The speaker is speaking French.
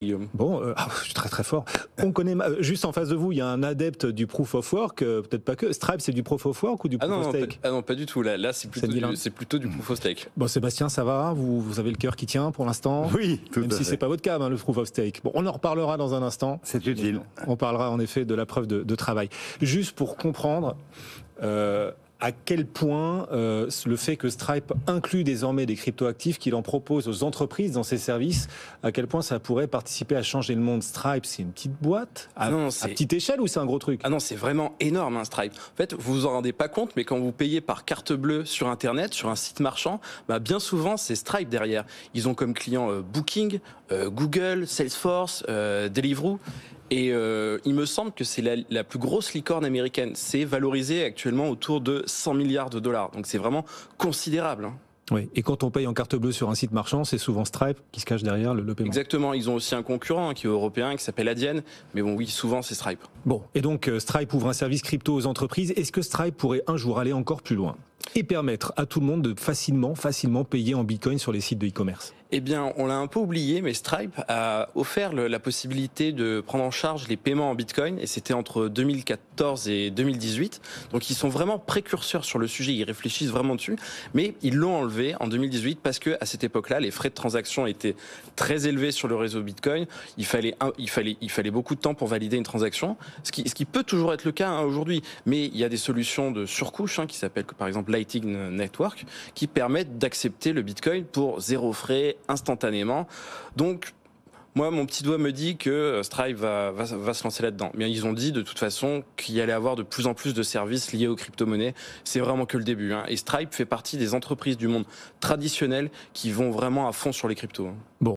Guillaume. Bon, je suis très très fort. On connaît juste en face de vous, il y a un adepte du proof of work, peut-être pas que. Stripe, c'est du proof of work ou du Ah proof non, of non, pas, stake? ah non, pas du tout. Là c'est plutôt du proof of stake. Bon, Sébastien, ça va? Vous avez le cœur qui tient pour l'instant? Oui, tout Même à si fait. c'est pas votre cas, hein, le proof of stake. Bon, on en reparlera dans un instant. C'est utile. On parlera en effet de la preuve de travail. Juste pour comprendre. À quel point le fait que Stripe inclut désormais des cryptoactifs qu'il en propose aux entreprises dans ses services, à quel point ça pourrait participer à changer le monde. Stripe, c'est une petite boîte à petite échelle ou c'est un gros truc? Ah non, c'est vraiment énorme, hein, Stripe. En fait, vous vous en rendez pas compte, mais quand vous payez par carte bleue sur Internet, sur un site marchand, bah bien souvent, c'est Stripe derrière. Ils ont comme clients Booking, Google, Salesforce, Deliveroo. Et il me semble que c'est la plus grosse licorne américaine. C'est valorisé actuellement autour de 100 milliards de dollars. Donc c'est vraiment considérable. Hein. Oui, et quand on paye en carte bleue sur un site marchand, c'est souvent Stripe qui se cache derrière le paiement. Exactement, ils ont aussi un concurrent qui est européen, qui s'appelle Adyen. Mais bon, oui, souvent c'est Stripe. Bon, et donc Stripe ouvre un service crypto aux entreprises. Est-ce que Stripe pourrait un jour aller encore plus loin et permettre à tout le monde de facilement payer en Bitcoin sur les sites de e-commerce? Eh bien, on l'a un peu oublié, mais Stripe a offert la possibilité de prendre en charge les paiements en Bitcoin, et c'était entre 2014 et 2018. Donc, ils sont vraiment précurseurs sur le sujet, ils réfléchissent vraiment dessus, mais ils l'ont enlevé en 2018 parce que à cette époque-là, les frais de transaction étaient très élevés sur le réseau Bitcoin. Il fallait beaucoup de temps pour valider une transaction, ce qui peut toujours être le cas hein, aujourd'hui. Mais il y a des solutions de surcouche qui s'appellent par exemple Lightning Network, qui permettent d'accepter le Bitcoin pour zéro frais, instantanément. Donc, moi, mon petit doigt me dit que Stripe va se lancer là-dedans. Mais ils ont dit de toute façon qu'il y allait avoir de plus en plus de services liés aux crypto-monnaies. C'est vraiment que le début. Hein. Et Stripe fait partie des entreprises du monde traditionnel qui vont vraiment à fond sur les cryptos. Hein. Bon.